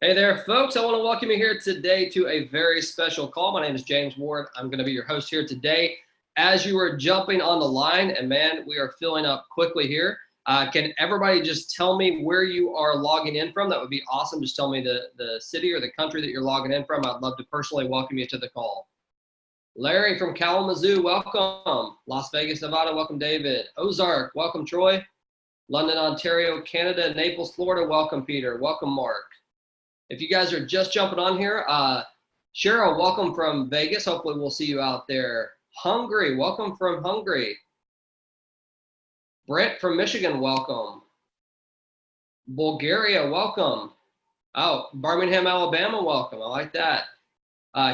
Hey there, folks. I want to welcome you here today to a very special call. My name is James Ward. I'm going to be your host here today. As you are jumping on the line, and man, we are filling up quickly here. Can everybody just tell me where you are logging in from? That would be awesome. Just tell me the city or the country that you're logging in from. I'd love to personally welcome you to the call. Larry from Kalamazoo, welcome. Las Vegas, Nevada, welcome David. Ozark, welcome Troy. London, Ontario, Canada, Naples, Florida, welcome Peter. Welcome Mark. If you guys are just jumping on here, Cheryl, welcome from Vegas. Hopefully we'll see you out there. Hungary, welcome from Hungary. Brent from Michigan, welcome. Bulgaria, welcome. Oh, Birmingham, Alabama, welcome. I like that.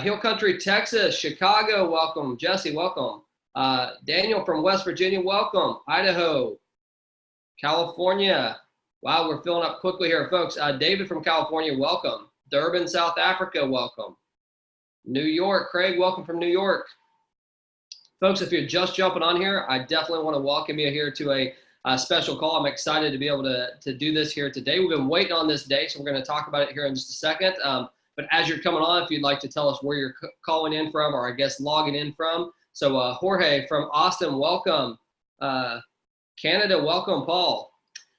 Hill Country, Texas, Chicago, welcome. Jesse, welcome. Daniel from West Virginia, welcome. Idaho, California. Wow, we're filling up quickly here, folks. David from California, welcome. Durban, South Africa, welcome. New York, Craig, welcome from New York. Folks, if you're just jumping on here, I definitely want to welcome you here to a special call. I'm excited to be able to do this here today. We've been waiting on this day, so we're going to talk about it here in just a second. But as you're coming on, if you'd like to tell us where you're calling in from, or I guess logging in from. So Jorge from Austin, welcome. Canada, welcome, Paul.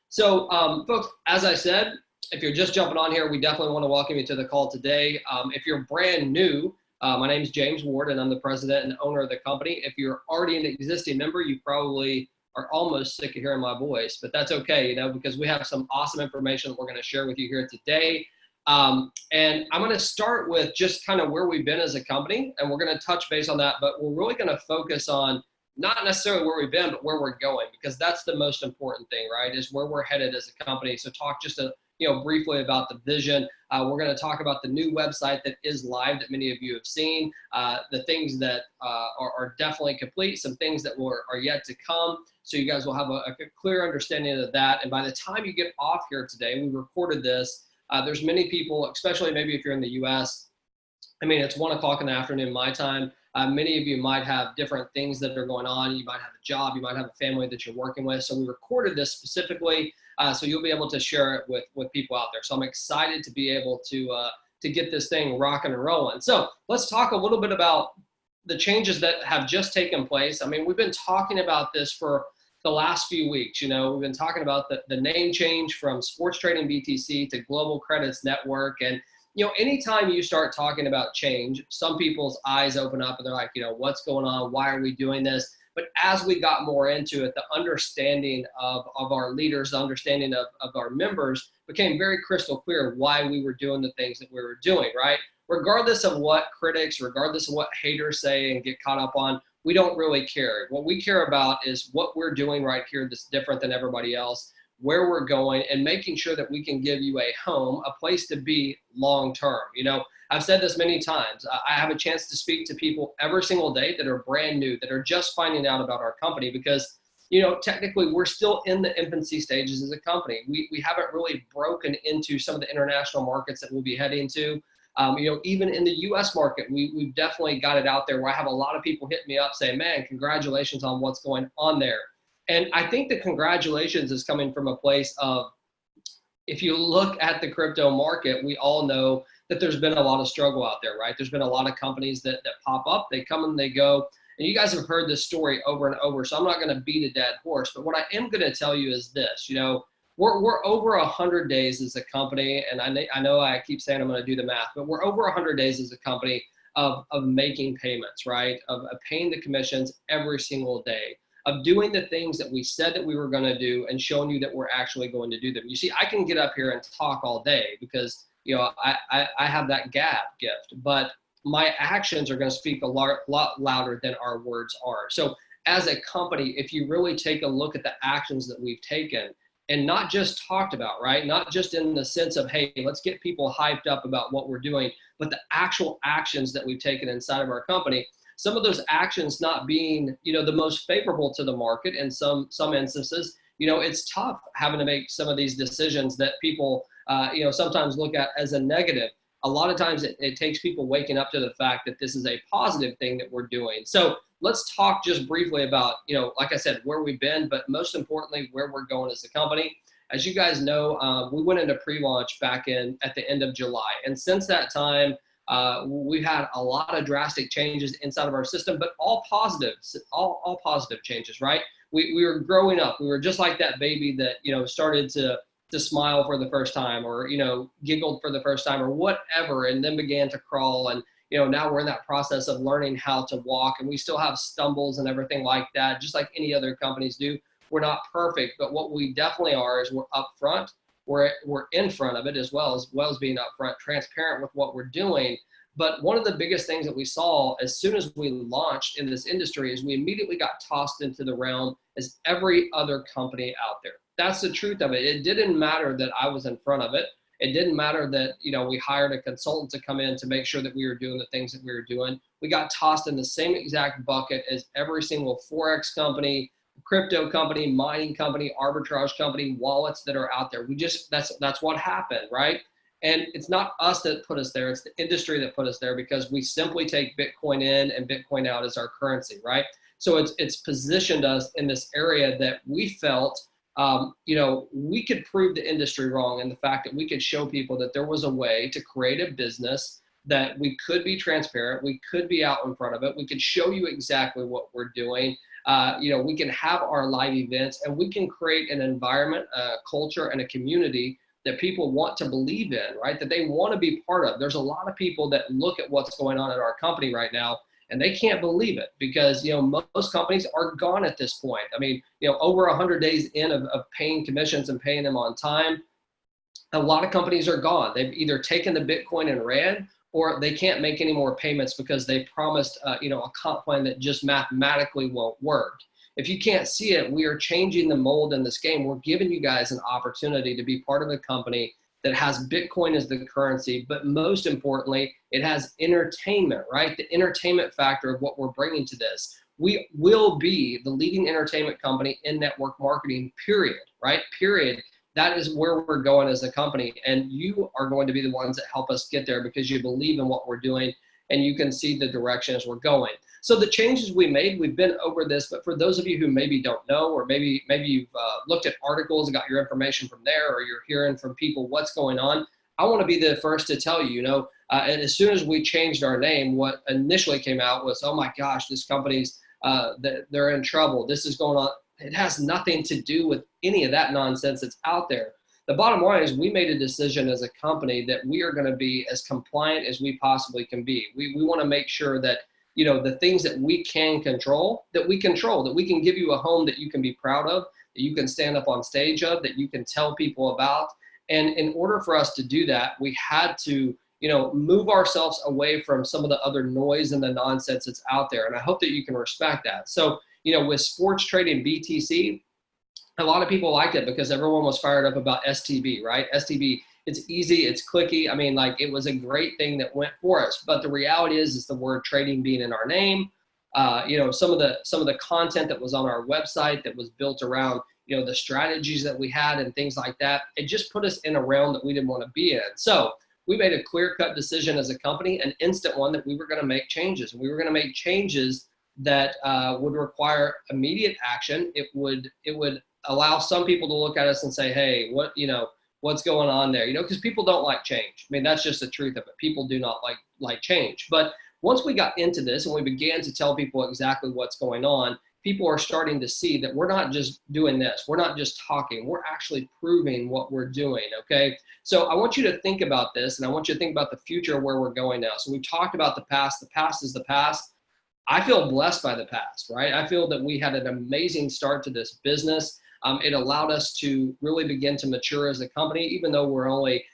So, folks, as I said, if you're just jumping on here, we definitely want to welcome you to the call today. If you're brand new, my name is James Ward, and I'm the president and owner of the company. If you're already an existing member, you probably are almost sick of hearing my voice, but that's okay, because we have some awesome information that we're going to share with you here today. And I'm going to start with just kind of where we've been as a company, and we're going to touch base on that, but we're really going to focus on not necessarily where we've been, but where we're going, because that's the most important thing, right? Is where we're headed as a company. So talk just briefly about the vision. We're going to talk about the new website that is live that many of you have seen, the things that are definitely complete, some things that are yet to come. So you guys will have a clear understanding of that. And by the time you get off here today, we recorded this. There's many people, especially maybe if you're in the US, it's 1 o'clock in the afternoon, my time. Many of you might have different things that are going on. You might have a job, you might have a family that you're working with. So we recorded this specifically, so you'll be able to share it with people out there. So I'm excited to be able to get this thing rocking and rolling. So let's talk a little bit about the changes that have just taken place. We've been talking about this for the last few weeks. We've been talking about the name change from Sports Trading BTC to Global Credits Network. And anytime you start talking about change, some people's eyes open up and they're like, what's going on? Why are we doing this? But as we got more into it, the understanding of our leaders, the understanding of our members became very crystal clear why we were doing the things that we were doing, right? Regardless of what critics, regardless of what haters say and get caught up on, we don't really care. What we care about is what we're doing right here that's different than everybody else, where we're going, and making sure that we can give you a home, a place to be long term. I've said this many times. I have a chance to speak to people every single day that are brand new, that are just finding out about our company, because technically we're still in the infancy stages as a company. We haven't really broken into some of the international markets that we'll be heading to. Even in the US market, we've definitely got it out there, where I have a lot of people hitting me up saying, man, congratulations on what's going on there. And I think the congratulations is coming from a place of, if you look at the crypto market, we all know that there's been a lot of struggle out there, right? There's been a lot of companies that pop up, they come and they go. And you guys have heard this story over and over, so I'm not going to beat a dead horse. But what I am going to tell you is this, we're over 100 days as a company, and I know I keep saying I'm going to do the math, but we're over 100 days as a company of making payments, right? Of paying the commissions every single day, of doing the things that we said that we were going to do, and showing you that we're actually going to do them. You see, I can get up here and talk all day because, I have that gab gift, but my actions are going to speak a lot louder than our words are. So as a company, if you really take a look at the actions that we've taken, and not just talked about, right? Not just in the sense of, hey, let's get people hyped up about what we're doing, but the actual actions that we've taken inside of our company. Some of those actions not being, the most favorable to the market in some instances. It's tough having to make some of these decisions that people, sometimes look at as a negative. A lot of times it takes people waking up to the fact that this is a positive thing that we're doing. So let's talk just briefly about, like I said, where we've been, but most importantly, where we're going as a company. As you guys know, we went into pre-launch back at the end of July. And since that time, we've had a lot of drastic changes inside of our system, but all positives, all positive changes, right? We were growing up. We were just like that baby that, started to smile for the first time, or, giggled for the first time, or whatever, and then began to crawl. And, now we're in that process of learning how to walk, and we still have stumbles and everything like that, just like any other companies do. We're not perfect, but what we definitely are is we're upfront. We're in front of it as well as being upfront, transparent with what we're doing. But one of the biggest things that we saw as soon as we launched in this industry is we immediately got tossed into the realm as every other company out there. That's the truth of it. It didn't matter that I was in front of it. It didn't matter that, we hired a consultant to come in to make sure that we were doing the things that we were doing. We got tossed in the same exact bucket as every single Forex company, crypto company, mining company, arbitrage company, wallets that are out there. That's what happened, right? And it's not us that put us there. It's the industry that put us there, because we simply take Bitcoin in and Bitcoin out as our currency, right? So it's positioned us in this area that we felt, we could prove the industry wrong, and the fact that we could show people that there was a way to create a business that we could be transparent, we could be out in front of it, we could show you exactly what we're doing. We can have our live events, and we can create an environment, a culture, and a community that people want to believe in, right? That they want to be part of. There's a lot of people that look at what's going on at our company right now, and they can't believe it, because, most companies are gone at this point. I mean, over 100 days in of paying commissions and paying them on time, a lot of companies are gone. They've either taken the Bitcoin and ran, or they can't make any more payments because they promised, a comp plan that just mathematically won't work. If you can't see it, we are changing the mold in this game. We're giving you guys an opportunity to be part of a company that has Bitcoin as the currency, but most importantly, it has entertainment, right? The entertainment factor of what we're bringing to this. We will be the leading entertainment company in network marketing, period, right? Period. That is where we're going as a company, and you are going to be the ones that help us get there, because you believe in what we're doing and you can see the direction as we're going. So the changes we made, we've been over this, but for those of you who maybe don't know, or maybe you've looked at articles and got your information from there, or you're hearing from people what's going on, I want to be the first to tell you, and as soon as we changed our name, what initially came out was, oh my gosh, this company's, they're in trouble. This is going on. It has nothing to do with any of that nonsense that's out there. The bottom line is we made a decision as a company that we are going to be as compliant as we possibly can be. We want to make sure that, the things that we can control, that we can give you a home that you can be proud of, that you can stand up on stage of, that you can tell people about. And in order for us to do that, we had to, move ourselves away from some of the other noise and the nonsense that's out there. And I hope that you can respect that. So, with sports trading BTC, a lot of people liked it because everyone was fired up about STB, right? STB, it's easy, it's clicky. I mean, like, it was a great thing that went for us. But the reality is the word trading being in our name. Some of the content that was on our website that was built around, the strategies that we had and things like that. It just put us in a realm that we didn't want to be in. So we made a clear-cut decision as a company, an instant one, that we were going to make changes. And we were going to make changes that would require immediate action. It would allow some people to look at us and say, hey, what's going on there? Because people don't like change. I mean, that's just the truth of it. People do not like change. But once we got into this and we began to tell people exactly what's going on, people are starting to see that we're not just doing this. We're not just talking. We're actually proving what we're doing, okay? So I want you to think about this, and I want you to think about the future, where we're going now. So we talked about the past. The past is the past. I feel blessed by the past, right? I feel that we had an amazing start to this business. It allowed us to really begin to mature as a company, even though we're only,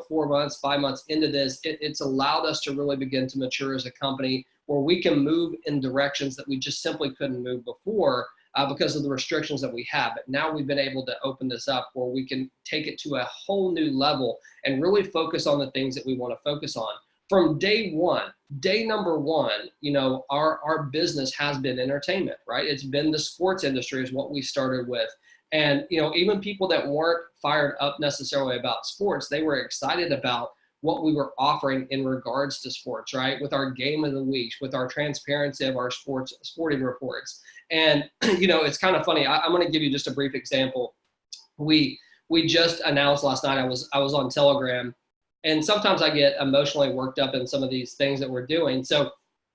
4 months, 5 months into this. It's allowed us to really begin to mature as a company, where we can move in directions that we just simply couldn't move before because of the restrictions that we have. But now we've been able to open this up where we can take it to a whole new level and really focus on the things that we want to focus on. From day number one, our business has been entertainment, right? It's been the sports industry is what we started with. And, even people that weren't fired up necessarily about sports, they were excited about what we were offering in regards to sports, right? With our game of the week, with our transparency of our sporting reports. And, it's kind of funny. I'm going to give you just a brief example. We we just announced last night, I was on Telegram, and sometimes I get emotionally worked up in some of these things that we're doing. So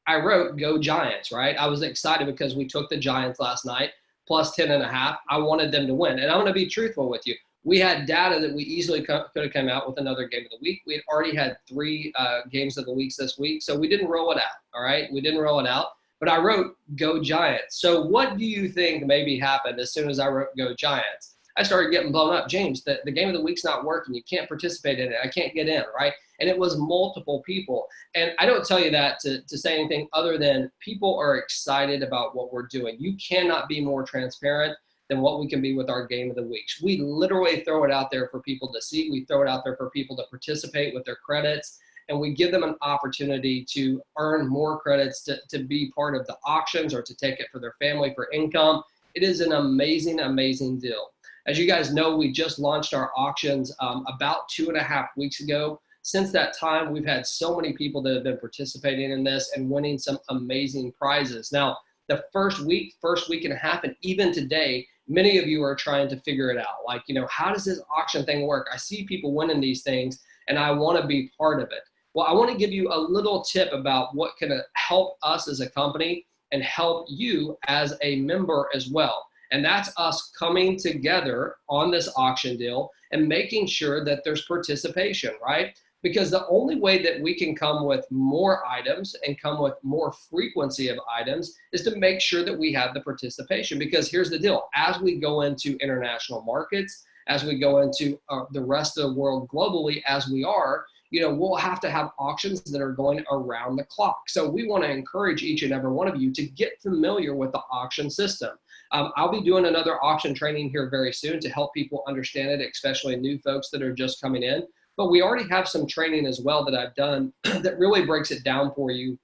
I wrote "Go Giants," right? I was excited because we took the Giants last night plus 10.5. I wanted them to win. And I'm going to be truthful with you. We had data that we easily could have come out with another game of the week. We had already had 3 games of the weeks this week. So we didn't roll it out. All right. We didn't roll it out, but I wrote "Go Giants." So what do you think maybe happened as soon as I wrote "Go Giants"? I started getting blown up. James, the game of the week's not working. You can't participate in it. I can't get in, right? And it was multiple people. And I don't tell you that to say anything other than people are excited about what we're doing. You cannot be more transparent than what we can be with our game of the week. We literally throw it out there for people to see. We throw it out there for people to participate with their credits. And we give them an opportunity to earn more credits to be part of the auctions or to take it for their family for income. It is an amazing, amazing deal. As you guys know, we just launched our auctions about 2.5 weeks ago. Since that time, we've had so many people that have been participating in this and winning some amazing prizes. Now, the first week and a half, and even today, many of you are trying to figure it out. Like, how does this auction thing work? I see people winning these things, and I want to be part of it. Well, I want to give you a little tip about what can help us as a company and help you as a member as well. And that's us coming together on this auction deal and making sure that there's participation, right? Because the only way that we can come with more items and come with more frequency of items is to make sure that we have the participation. Because here's the deal, as we go into international markets, as we go into the rest of the world globally, as we are, we'll have to have auctions that are going around the clock. So we want to encourage each and every one of you to get familiar with the auction system. I'll be doing another auction training here very soon to help people understand it, especially new folks that are just coming in. But we already have some training as well that I've done that really breaks it down for you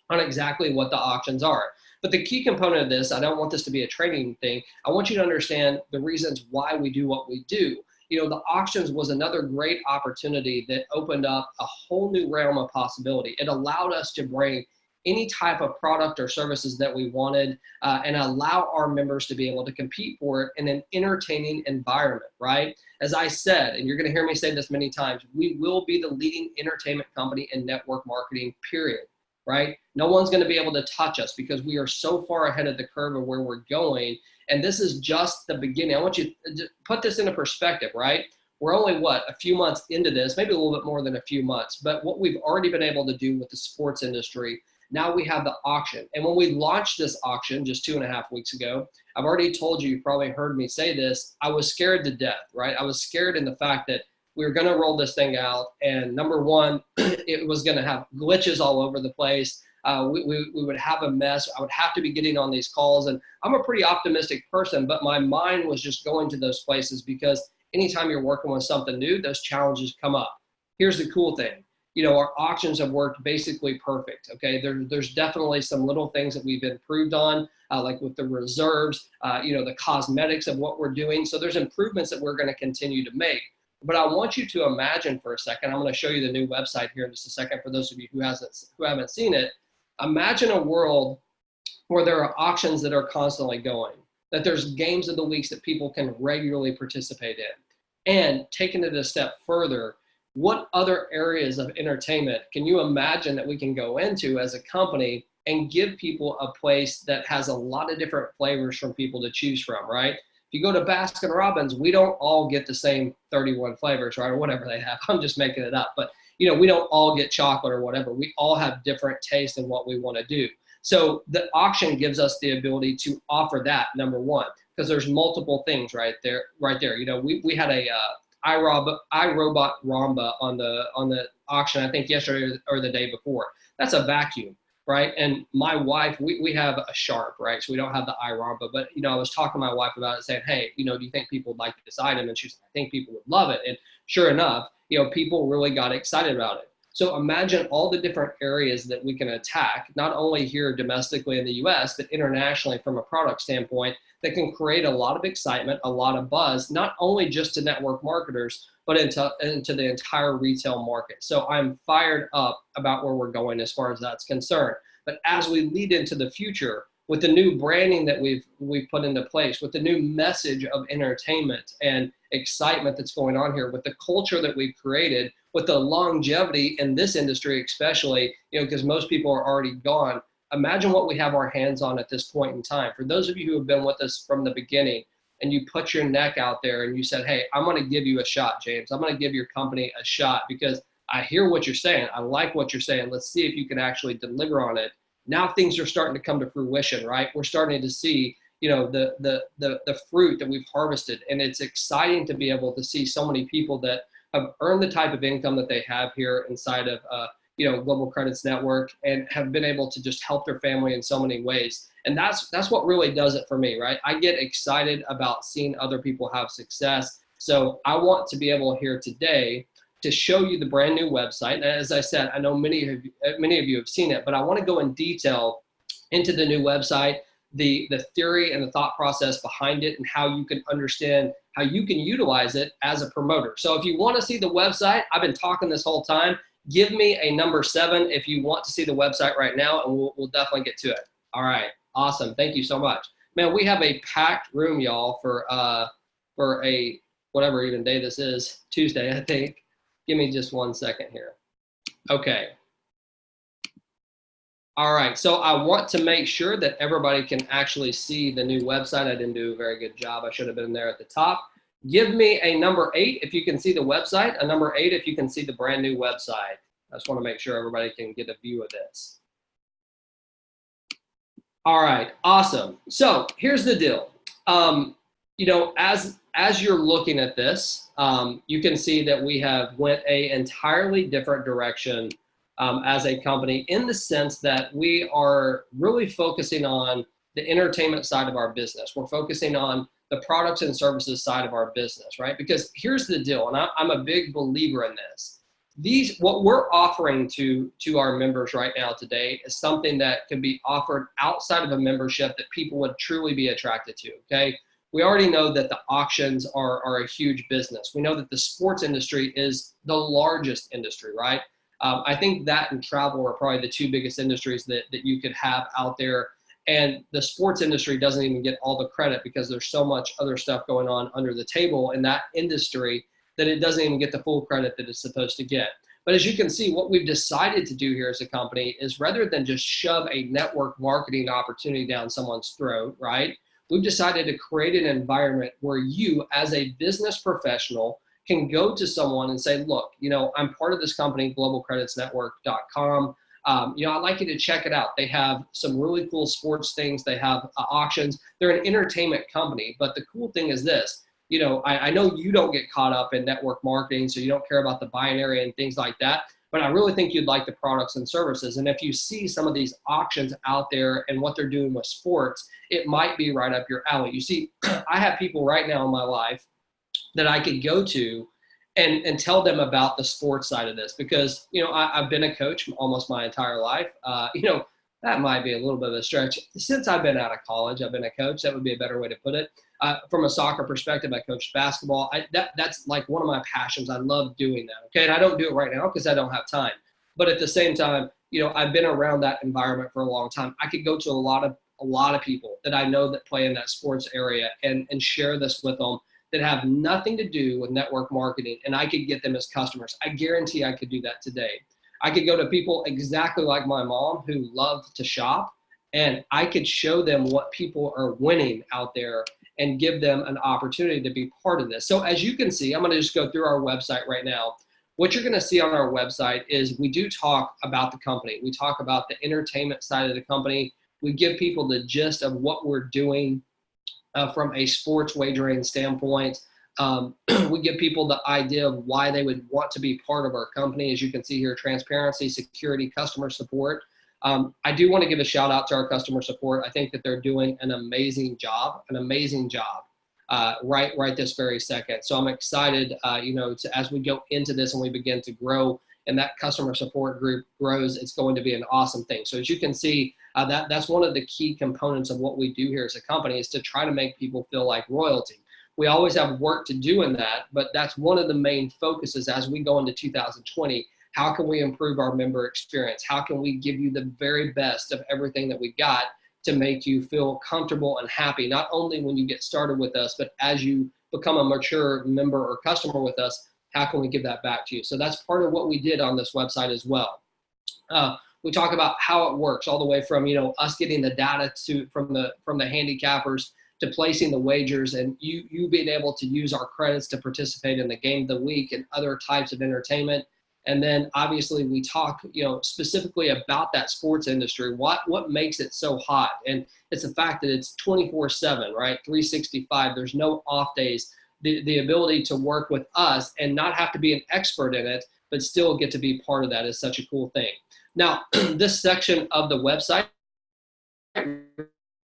on exactly what the auctions are. But the key component of this, I don't want this to be a training thing. I want you to understand the reasons why we do what we do. The auctions was another great opportunity that opened up a whole new realm of possibility. It allowed us to bring any type of product or services that we wanted and allow our members to be able to compete for it in an entertaining environment, right? As I said, and you're going to hear me say this many times, we will be the leading entertainment company in network marketing, period, right? No one's going to be able to touch us because we are so far ahead of the curve of where we're going. And this is just the beginning. I want you to put this into perspective, right? We're only, a few months into this, maybe a little bit more than a few months, but what we've already been able to do with the sports industry, now we have the auction. And when we launched this auction just 2.5 weeks ago, I've already told you, you've probably heard me say this, I was scared to death, right? I was scared in the fact that we were going to roll this thing out. And number one, it was going to have glitches all over the place. We would have a mess. I would have to be getting on these calls. And I'm a pretty optimistic person, but my mind was just going to those places because anytime you're working with something new, those challenges come up. Here's the cool thing. Our auctions have worked basically perfect, okay? There's definitely some little things that we've improved on, like with the reserves, the cosmetics of what we're doing. So there's improvements that we're going to continue to make. But I want you to imagine for a second, I'm going to show you the new website here in just a second for those of you who haven't seen it. Imagine a world where there are auctions that are constantly going, that there's games of the weeks that people can regularly participate in. And taking it a step further, what other areas of entertainment can you imagine that we can go into as a company and give people a place that has a lot of different flavors from people to choose from, right? If you go to Baskin Robbins, we don't all get the same 31 flavors, right? Or whatever they have. I'm just making it up. But, we don't all get chocolate or whatever. We all have different tastes in what we want to do. So the auction gives us the ability to offer that, number one, because there's multiple things right there. We had a iRobot Roomba on the auction, I think yesterday or the day before. That's a vacuum, right? And my wife, we have a Sharp, right? So we don't have the iRobot, but I was talking to my wife about it, saying, hey, do you think people would like this item? And she's like, I think people would love it. And sure enough, people really got excited about it. So imagine all the different areas that we can attack, not only here domestically in the US, but internationally from a product standpoint, that can create a lot of excitement, a lot of buzz, not only just to network marketers, but into the entire retail market. So I'm fired up about where we're going as far as that's concerned. But as we lead into the future, with the new branding that we've put into place, with the new message of entertainment and excitement that's going on here, with the culture that we've created, with the longevity in this industry, especially, because most people are already gone. Imagine what we have our hands on at this point in time. For those of you who have been with us from the beginning and you put your neck out there and you said, hey, I'm going to give you a shot, James. I'm going to give your company a shot because I hear what you're saying. I like what you're saying. Let's see if you can actually deliver on it. Now things are starting to come to fruition, right? We're starting to see, the fruit that we've harvested. And it's exciting to be able to see so many people that have earned the type of income that they have here inside of, Global Credits Network, and have been able to just help their family in so many ways. And that's what really does it for me, right? I get excited about seeing other people have success. So I want to be able here today to show you the brand new website. And as I said, I know many of you have seen it, but I want to go in detail into the new website, the theory and the thought process behind it, and how you can understand how you can utilize it as a promoter. So if you want to see the website, I've been talking this whole time. Give me a number 7 if you want to see the website right now, and we'll definitely get to it. All right, awesome. Thank you so much, man. We have a packed room, y'all, for a whatever even day this is, Tuesday, I think. Give me just 1 second here. Okay. All right, so I want to make sure that everybody can actually see the new website. I didn't do a very good job. I should have been there at the top. Give me a number 8 if you can see the website, a number 8 if you can see the brand new website. I just want to make sure everybody can get a view of this. All right, awesome. So here's the deal. As you're looking at this, you can see that we have went a entirely different direction as a company, in the sense that we are really focusing on the entertainment side of our business. We're focusing on the products and services side of our business, right? Because here's the deal, and I'm a big believer in this. What we're offering to our members right now today is something that can be offered outside of a membership that people would truly be attracted to, okay? We already know that the auctions are a huge business. We know that the sports industry is the largest industry, right? I think that and travel are probably the 2 biggest industries that you could have out there. And the sports industry doesn't even get all the credit because there's so much other stuff going on under the table in that industry that it doesn't even get the full credit that it's supposed to get. But as you can see, what we've decided to do here as a company is, rather than just shove a network marketing opportunity down someone's throat, right? We've decided to create an environment where you, as a business professional, can go to someone and say, look, I'm part of this company, globalcreditsnetwork.com. I'd like you to check it out. They have some really cool sports things. They have auctions. They're an entertainment company. But the cool thing is this, I know you don't get caught up in network marketing, so you don't care about the binary and things like that. But I really think you'd like the products and services. And if you see some of these auctions out there and what they're doing with sports, it might be right up your alley. You see, I have people right now in my life that I could go to and tell them about the sports side of this, because, I've been a coach almost my entire life. That might be a little bit of a stretch. Since I've been out of college, I've been a coach. That would be a better way to put it. From a soccer perspective, I coached basketball. That's like one of my passions. I love doing that. Okay. And I don't do it right now because I don't have time. But at the same time, I've been around that environment for a long time. I could go to a lot of people that I know that play in that sports area and share this with them, that have nothing to do with network marketing, and I could get them as customers. I guarantee I could do that today. I could go to people exactly like my mom who love to shop, and I could show them what people are winning out there and give them an opportunity to be part of this. So as you can see, I'm going to just go through our website right now. What you're going to see on our website is we do talk about the company. We talk about the entertainment side of the company. We give people the gist of what we're doing from a sports wagering standpoint. We give people the idea of why they would want to be part of our company. As you can see here, transparency, security, customer support. I do want to give a shout out to our customer support. I think that they're doing an amazing job right this very second. So I'm excited, as we go into this and we begin to grow and that customer support group grows, it's going to be an awesome thing. So as you can see, that's one of the key components of what we do here as a company, is to try to make people feel like royalty. We always have work to do in that, but that's one of the main focuses as we go into 2020. How can we improve our member experience? How can we give you the very best of everything that we got to make you feel comfortable and happy, not only when you get started with us, but as you become a mature member or customer with us, how can we give that back to you? So that's part of what we did on this website as well. We talk about how it works all the way from, us getting the data from the handicappers to placing the wagers, and you being able to use our credits to participate in the game of the week and other types of entertainment. And then obviously we talk, specifically about that sports industry, what makes it so hot. And it's the fact that it's 24/7, right? 365. There's no off days. The ability to work with us and not have to be an expert in it, but still get to be part of that is such a cool thing. Now, this section of the website,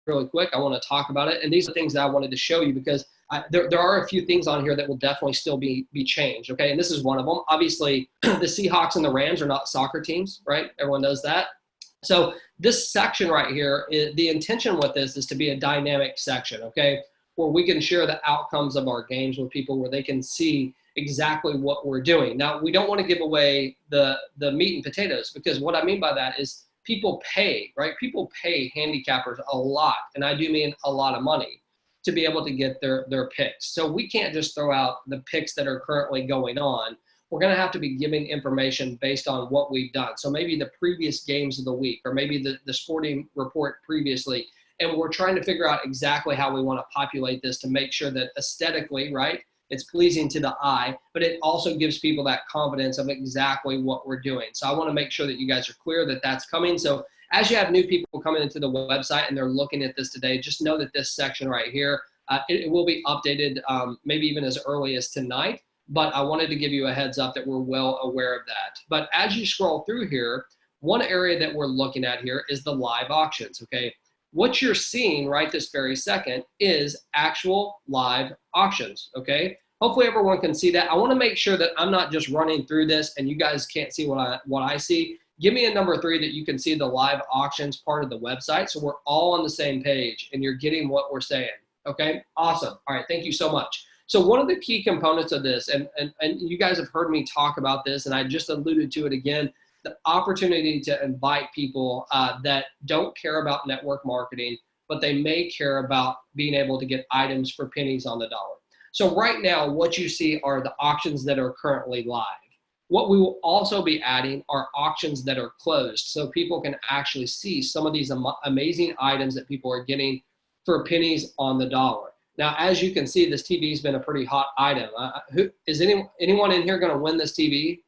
really quick, I want to talk about it. And these are things that I wanted to show you because there are a few things on here that will definitely still be changed, okay? And this is one of them. Obviously, the Seahawks and the Rams are not soccer teams, right? Everyone knows that. So this section right here, the intention with this is to be a dynamic section, okay, where we can share the outcomes of our games with people where they can see exactly what we're doing. Now, we don't want to give away the meat and potatoes, because what I mean by that is people pay, right? People pay handicappers a lot, and I do mean a lot of money, to be able to get their picks. So we can't just throw out the picks that are currently going on. We're going to have to be giving information based on what we've done. So maybe the previous games of the week, or maybe the sporting report previously. And we're trying to figure out exactly how we want to populate this to make sure that aesthetically, right, it's pleasing to the eye, but it also gives people that confidence of exactly what we're doing. So I want to make sure that you guys are clear that that's coming. So as you have new people coming into the website and they're looking at this today, just know that this section right here, it will be updated maybe even as early as tonight, but I wanted to give you a heads up that we're well aware of that. But as you scroll through here, one area that we're looking at here is the live auctions, okay? What you're seeing right this very second is actual live auctions, okay? Hopefully everyone can see that. I want to make sure that I'm not just running through this and you guys can't see what I see. Give me a number 3 that you can see the live auctions part of the website, so we're all on the same page and you're getting what we're saying, okay? Awesome. All right, thank you so much. So one of the key components of this, and you guys have heard me talk about this, and I just alluded to it again, the opportunity to invite people that don't care about network marketing, but they may care about being able to get items for pennies on the dollar. So right now, what you see are the auctions that are currently live. What we will also be adding are auctions that are closed, so people can actually see some of these amazing items that people are getting for pennies on the dollar. Now, as you can see, this TV has been a pretty hot item. Is anyone in here going to win this TV?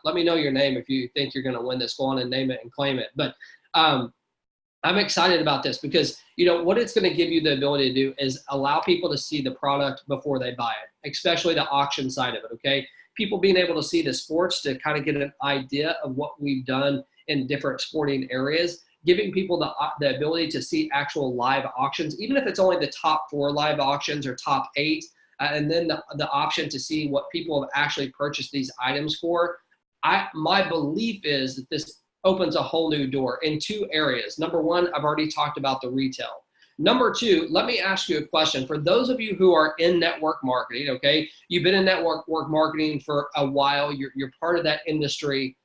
Let me know your name if you think you're going to win this. Go on and name it and claim it. But I'm excited about this because, what it's going to give you the ability to do is allow people to see the product before they buy it, especially the auction side of it, okay? People being able to see the sports to kind of get an idea of what we've done in different sporting areas, giving people the ability to see actual live auctions, even if it's only the top 4 live auctions or top 8, and then the option to see what people have actually purchased these items for. My belief is that this opens a whole new door in 2 areas. Number 1, I've already talked about the retail. Number 2, let me ask you a question. For those of you who are in network marketing, okay, you've been in network marketing for a while, you're part of that industry.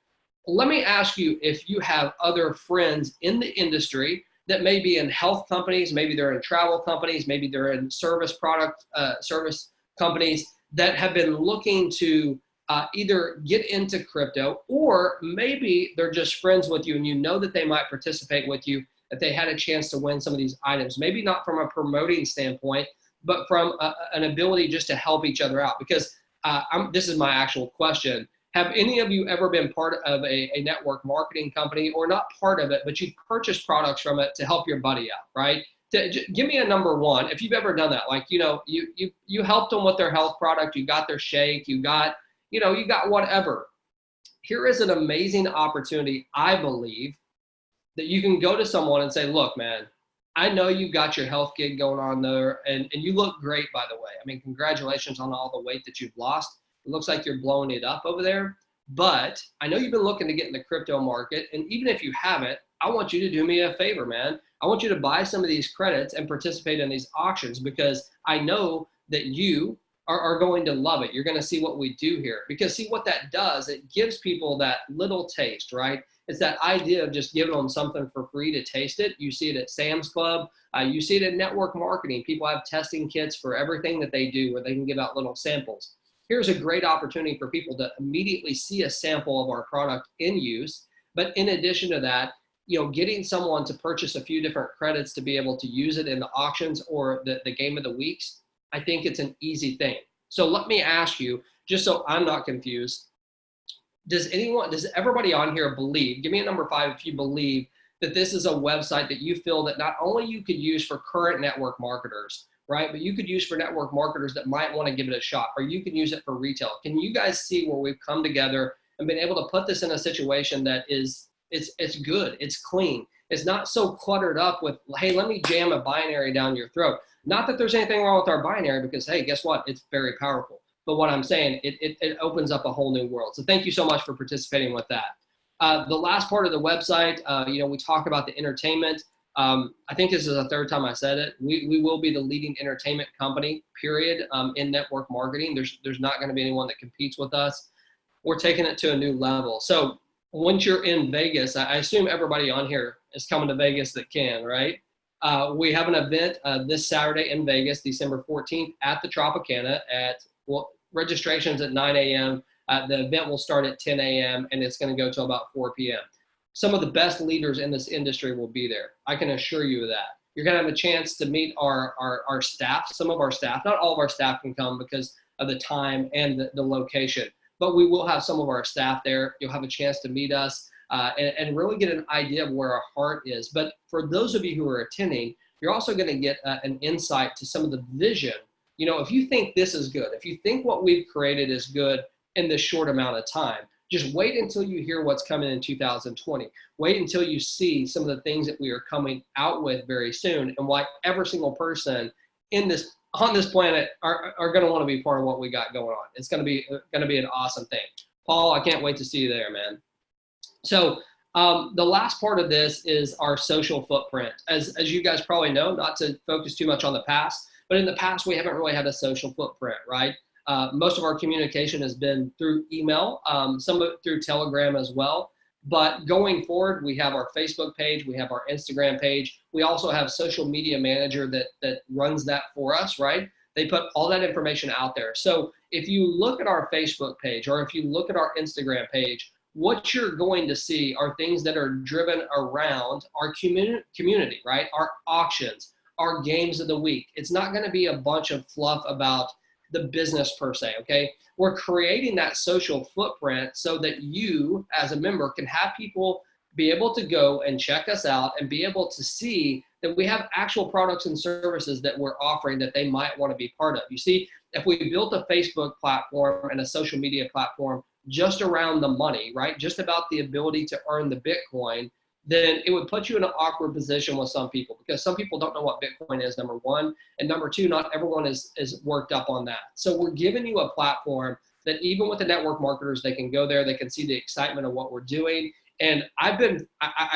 Let me ask you if you have other friends in the industry that may be in health companies, maybe they're in travel companies, maybe they're in service companies that have been looking to either get into crypto, or maybe they're just friends with you and you know that they might participate with you if they had a chance to win some of these items. Maybe not from a promoting standpoint, but from an ability just to help each other out. Because this is my actual question. Have any of you ever been part of a network marketing company, or not part of it, but you've purchased products from it to help your buddy out, right? Give me a number 1 if you've ever done that. Like, you helped them with their health product, you got their shake, you got whatever. Here is an amazing opportunity, I believe, that you can go to someone and say, look, man, I know you got your health gig going on there, and you look great, by the way. I mean, congratulations on all the weight that you've lost. It looks like you're blowing it up over there. But I know you've been looking to get in the crypto market, and even if you haven't, I want you to do me a favor, man. I want you to buy some of these credits and participate in these auctions, because I know that you are going to love it. You're going to see what we do here. Because see what that does, it gives people that little taste, right? It's that idea of just giving them something for free to taste it. You see it at Sam's Club. You see it in network marketing. People have testing kits for everything that they do where they can give out little samples. Here's a great opportunity for people to immediately see a sample of our product in use. But in addition to that, getting someone to purchase a few different credits to be able to use it in the auctions or the game of the weeks, I think it's an easy thing. So let me ask you, just so I'm not confused, does everybody on here believe, give me a number 5 if you believe that this is a website that you feel that not only you could use for current network marketers, right, but you could use for network marketers that might want to give it a shot, or you can use it for retail. Can you guys see where we've come together and been able to put this in a situation that is, it's good, it's clean, it's not so cluttered up with, hey, let me jam a binary down your throat. Not that there's anything wrong with our binary, because, hey, guess what? It's very powerful. But what I'm saying, it opens up a whole new world. So thank you so much for participating with that. The last part of the website, we talk about the entertainment. I think this is the 3rd time I said it. We will be the leading entertainment company, period, in network marketing. There's not going to be anyone that competes with us. We're taking it to a new level. So once you're in Vegas, I assume everybody on here is coming to Vegas that can, right? We have an event this Saturday in Vegas, December 14th at the Tropicana registration's at 9 a.m. The event will start at 10 a.m. and it's going to go till about 4 p.m. Some of the best leaders in this industry will be there. I can assure you of that. You're going to have a chance to meet our staff, some of our staff. Not all of our staff can come because of the time and the location, but we will have some of our staff there. You'll have a chance to meet us and really get an idea of where our heart is. But for those of you who are attending, you're also going to get an insight to some of the vision. If you think this is good, if you think what we've created is good in this short amount of time, just wait until you hear what's coming in 2020. Wait until you see some of the things that we are coming out with very soon, and why every single person on this planet are going to want to be part of what we got going on. It's going to be an awesome thing. Paul, I can't wait to see you there, man. So the last part of this is our social footprint. As you guys probably know, not to focus too much on the past, but in the past, we haven't really had a social footprint, right? Most of our communication has been through email, some of it through Telegram as well. But going forward, we have our Facebook page, we have our Instagram page. We also have social media manager that runs that for us, right? They put all that information out there. So if you look at our Facebook page or if you look at our Instagram page, what you're going to see are things that are driven around our community, right? Our auctions, our games of the week. It's not going to be a bunch of fluff about the business per se, okay? We're creating that social footprint so that you as a member can have people be able to go and check us out and be able to see that we have actual products and services that we're offering that they might want to be part of. You see, if we built a Facebook platform and a social media platform just around the money, right? Just about the ability to earn the Bitcoin, then it would put you in an awkward position with some people, because some people don't know what Bitcoin is, number one. And number two, not everyone is worked up on that. So we're giving you a platform that even with the network marketers, they can go there, they can see the excitement of what we're doing. And I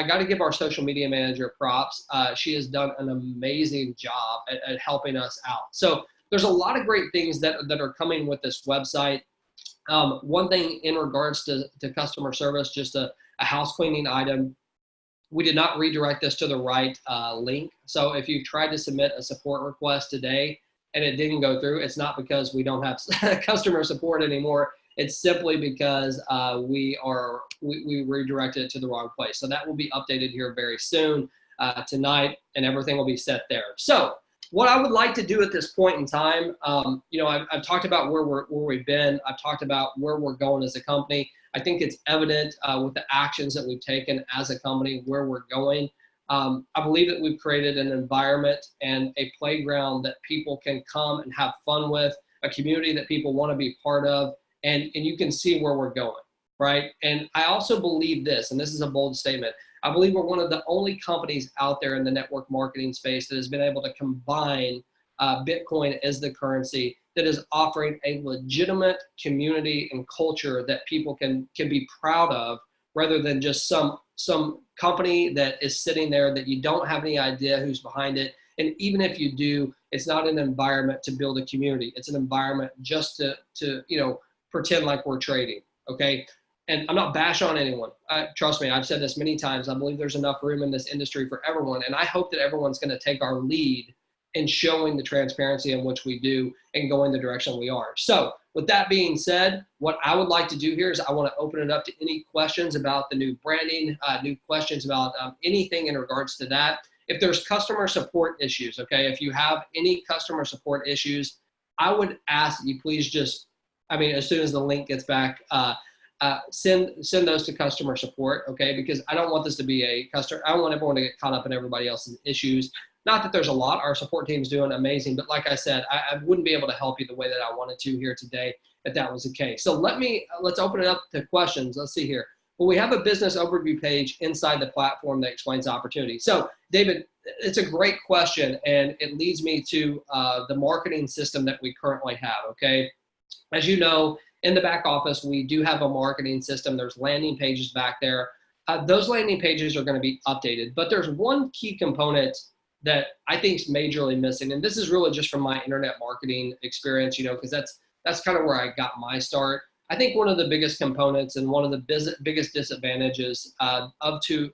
got to give our social media manager props. She has done an amazing job at helping us out. So there's a lot of great things that are coming with this website. One thing in regards to customer service, just a house cleaning item. We did not redirect this to the right link. So if you tried to submit a support request today and it didn't go through, it's not because we don't have customer support anymore. It's simply because we redirected it to the wrong place. So that will be updated here very soon tonight, and everything will be set there. So what I would like to do at this point in time, I've talked about where we've been. I've talked about where we're going as a company. I think it's evident with the actions that we've taken as a company, where we're going. I believe that we've created an environment and a playground that people can come and have fun with, a community that people want to be part of, and you can see where we're going, right? And I also believe this, and this is a bold statement, I believe we're one of the only companies out there in the network marketing space that has been able to combine Bitcoin as the currency, that is offering a legitimate community and culture that people can be proud of, rather than just some company that is sitting there that you don't have any idea who's behind it. And even if you do, it's not an environment to build a community. It's an environment just to pretend like we're trading, okay? and I'm not bashing on anyone. Trust me, I've said this many times. I believe there's enough room in this industry for everyone. And I hope that everyone's going to take our lead in showing the transparency in which we do and going the direction we are. So with that being said, what I would like to do here is I want to open it up to any questions about the new branding, new questions about anything in regards to that. If there's customer support issues, okay, if you have any customer support issues, I would ask you please just, as soon as the link gets back, send those to customer support, okay? Because I don't want this to be I don't want everyone to get caught up in everybody else's issues. Not that there's a lot, our support team's doing amazing, but like I said, I wouldn't be able to help you the way that I wanted to here today if that was the case. So let's open it up to questions. Let's see here. Well, we have a business overview page inside the platform that explains opportunity. So David, it's a great question, and it leads me to the marketing system that we currently have, okay? As you know, in the back office, we do have a marketing system. There's landing pages back there. Those landing pages are going to be updated, but there's one key component that I think is majorly missing. And this is really just from my internet marketing experience, because that's kind of where I got my start. I think one of the biggest components and one of the biggest disadvantages to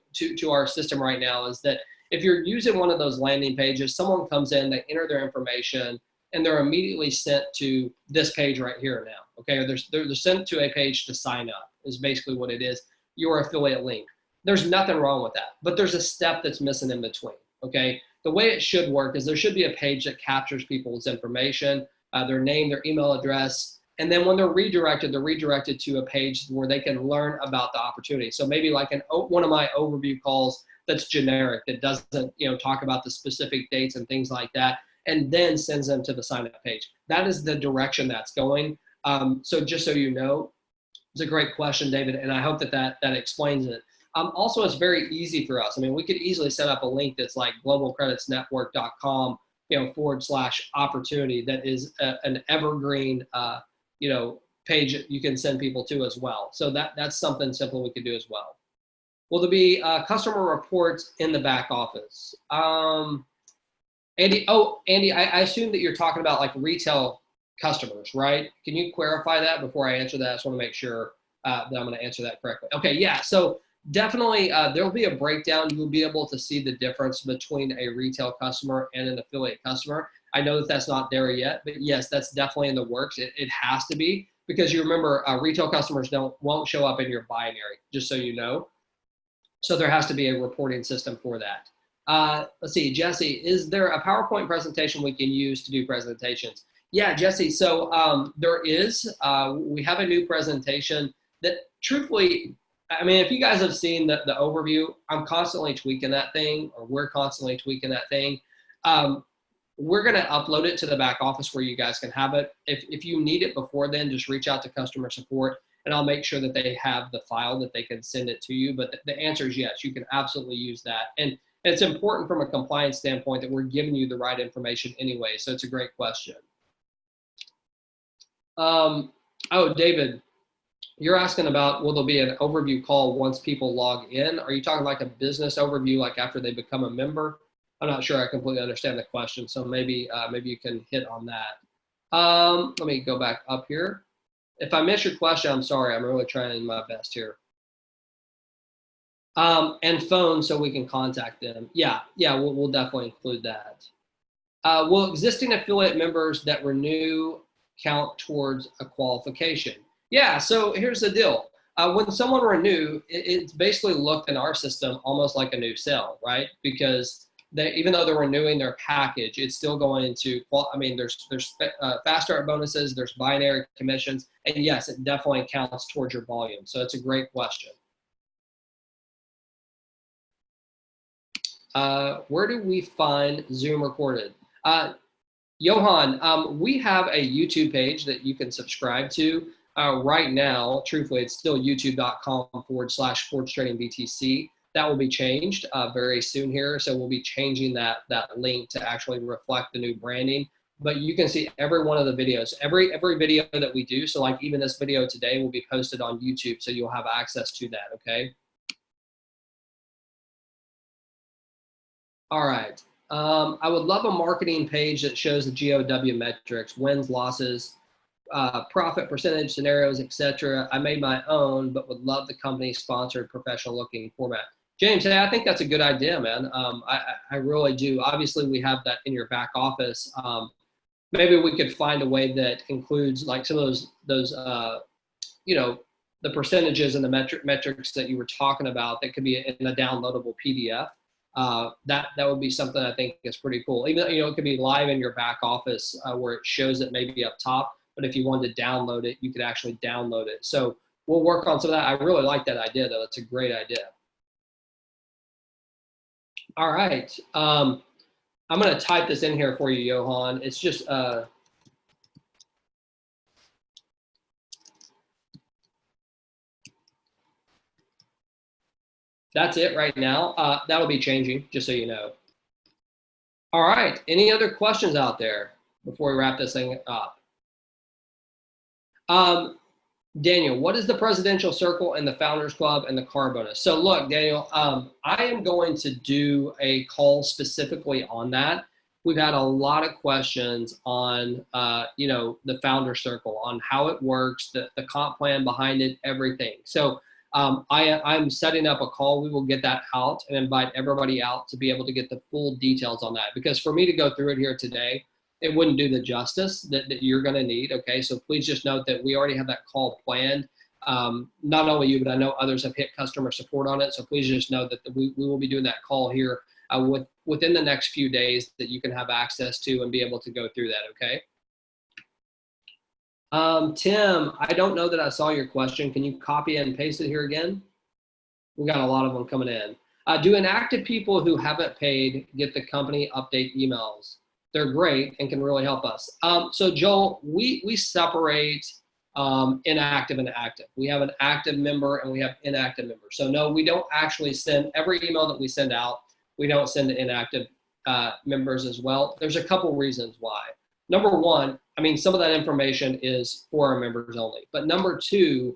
our system right now is that if you're using one of those landing pages, someone comes in, they enter their information, and they're immediately sent to this page right here now, okay? Or they're sent to a page to sign up is basically what it is, your affiliate link. There's nothing wrong with that, but there's a step that's missing in between, okay? The way it should work is there should be a page that captures people's information, their name, their email address, and then when they're redirected to a page where they can learn about the opportunity. So maybe like one of my overview calls that's generic, that doesn't talk about the specific dates and things like that, and then sends them to the sign up page. That is the direction that's going. So just so you know, it's a great question, David, and I hope that explains it. Also, it's very easy for us. We could easily set up a link that's like globalcreditsnetwork.com, /opportunity that is an evergreen, page that you can send people to as well. So that's something simple we could do as well. Will there be customer reports in the back office? Andy, I assume that you're talking about like retail customers, right? Can you clarify that before I answer that? I just want to make sure that I'm going to answer that correctly. Okay, yeah, so definitely there'll be a breakdown. You'll be able to see the difference between a retail customer and an affiliate customer. I know that that's not there yet, but yes, that's definitely in the works. It has to be, because you remember retail customers won't show up in your binary, just so you know. So there has to be a reporting system for that. Let's see, Jesse, is there a PowerPoint presentation we can use to do presentations? Yeah, Jesse, so there is. We have a new presentation that truthfully, if you guys have seen the overview, I'm constantly tweaking that thing, or we're constantly tweaking that thing. We're going to upload it to the back office where you guys can have it. If you need it before then, just reach out to customer support, and I'll make sure that they have the file that they can send it to you. But the answer is yes, you can absolutely use that. And it's important from a compliance standpoint that we're giving you the right information anyway. So it's a great question. Oh, David, you're asking about, will there be an overview call once people log in? Are you talking like a business overview, like after they become a member? I'm not sure I completely understand the question. So maybe you can hit on that. Let me go back up here. If I miss your question, I'm sorry. I'm really trying my best here. And phone, so we can contact them. Yeah, we'll definitely include that. Will existing affiliate members that renew count towards a qualification? Yeah, so here's the deal. When someone renew, it's basically looked in our system almost like a new sale, right? Because even though they're renewing their package, it's still going to, there's fast start bonuses, there's binary commissions, and yes, it definitely counts towards your volume. So it's a great question. Where do we find Zoom recorded? Johan, we have a YouTube page that you can subscribe to. Right now, truthfully, it's still youtube.com/sportstradingbtc. That will be changed very soon here. So we'll be changing that link to actually reflect the new branding. But you can see every one of the videos, every video that we do. So like even this video today will be posted on YouTube, so you'll have access to that, okay? All right. I would love a marketing page that shows the GOW metrics, wins, losses. profit percentage scenarios, etc. I made my own, but would love the company sponsored professional looking format. James, hey, I think that's a good idea, man. I really do. Obviously, we have that in your back office. Maybe we could find a way that includes like some of those you know, the percentages and the metrics that you were talking about that could be in a downloadable PDF. That would be something I think is pretty cool. Even though, it could be live in your back office where it shows it maybe up top, but if you wanted to download it, you could actually download it. So we'll work on some of that. I really like that idea, though. It's a great idea. All right. I'm going to type this in here for you, Johan. It's just that's it right now. That'll be changing, just so you know. All right. Any other questions out there before we wrap this thing up? Daniel, what is the Presidential Circle and the Founders Club and the car bonus? So look, Daniel, I am going to do a call specifically on that. We've had a lot of questions on, the Founders Circle, on how it works, the comp plan behind it, everything. So I'm setting up a call. We will get that out and invite everybody out to be able to get the full details on that. Because for me to go through it here today, it wouldn't do the justice that you're going to need. Okay, so please just note that we already have that call planned. Not only you, but I know others have hit customer support on it. So please just know that we will be doing that call here within the next few days that you can have access to and be able to go through that. Okay. Tim, I don't know that I saw your question. Can you copy and paste it here again? We got a lot of them coming in. Do inactive people who haven't paid get the company update emails? They're great and can really help us. So Joel, we separate inactive and active. We have an active member and we have inactive members. So no, we don't actually send every email that we send out. We don't send to inactive members as well. There's a couple reasons why. Number one, I mean, some of that information is for our members only. But number two,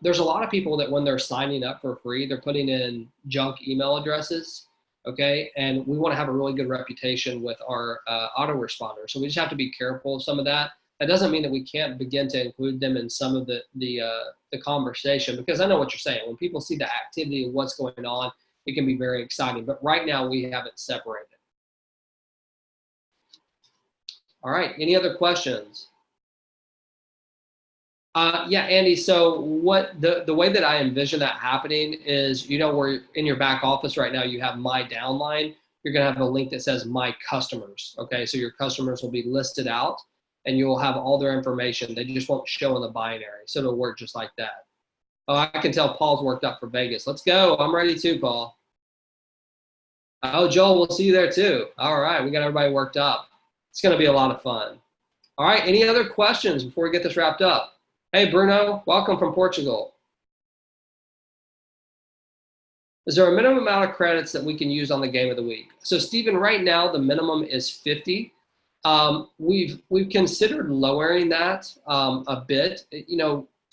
there's a lot of people that when they're signing up for free, they're putting in junk email addresses. Okay, and we want to have a really good reputation with our autoresponders. So we just have to be careful of some of that. That doesn't mean that we can't begin to include them in some of the conversation, because I know what you're saying. When people see the activity and what's going on, it can be very exciting. But right now we have it separated. All right, any other questions? Yeah, Andy, so what the way that I envision that happening is, where in your back office right now, you have my downline, you're gonna have a link that says my customers, okay? So your customers will be listed out and you'll have all their information. They just won't show in the binary. So it'll work just like that. Oh, I can tell Paul's worked up for Vegas. Let's go, I'm ready too, Paul. Oh, Joel, we'll see you there too. All right, we got everybody worked up. It's gonna be a lot of fun. All right, any other questions before we get this wrapped up? Hey, Bruno, welcome from Portugal. Is there a minimum amount of credits that we can use on the game of the week? So, Stephen, right now the minimum is 50. We've considered lowering that a bit.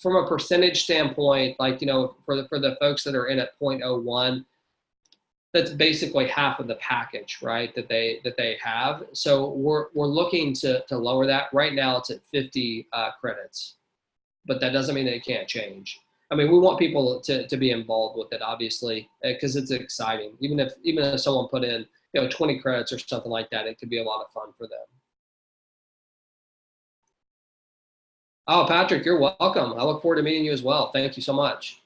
From a percentage standpoint, like for the folks that are in at 0.01, that's basically half of the package, right? That they have. So we're looking to lower that. Right now it's at 50 credits. But that doesn't mean that it can't change. I mean, we want people to be involved with it, obviously, because it's exciting. Even if someone put in 20 credits or something like that, it could be a lot of fun for them. Oh, Patrick, you're welcome. I look forward to meeting you as well. Thank you so much.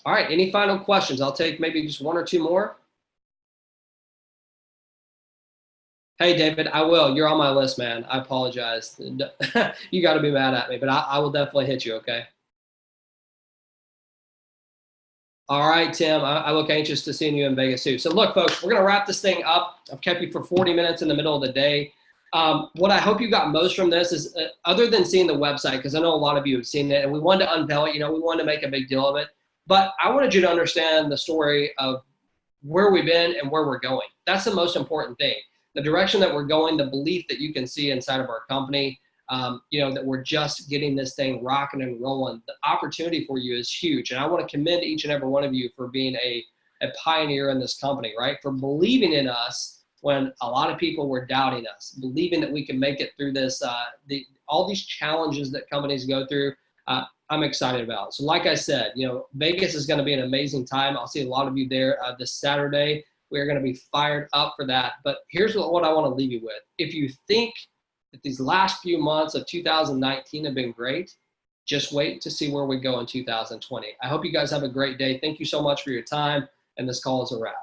All right, any final questions? I'll take maybe just one or two more. Hey, David, I will. You're on my list, man. I apologize. You got to be mad at me, but I will definitely hit you, okay? All right, Tim, I look anxious to seeing you in Vegas too. So look, folks, we're going to wrap this thing up. I've kept you for 40 minutes in the middle of the day. What I hope you got most from this is, other than seeing the website, because I know a lot of you have seen it, and we wanted to unveil it, we wanted to make a big deal of it. But I wanted you to understand the story of where we've been and where we're going. That's the most important thing. The direction that we're going, the belief that you can see inside of our company, that we're just getting this thing rocking and rolling. The opportunity for you is huge. And I want to commend each and every one of you for being a pioneer in this company, right? For believing in us when a lot of people were doubting us, believing that we can make it through this, all these challenges that companies go through, I'm excited about. So like I said, Vegas is going to be an amazing time. I'll see a lot of you there this Saturday. We're going to be fired up for that. But here's what I want to leave you with. If you think that these last few months of 2019 have been great, just wait to see where we go in 2020. I hope you guys have a great day. Thank you so much for your time. And this call is a wrap.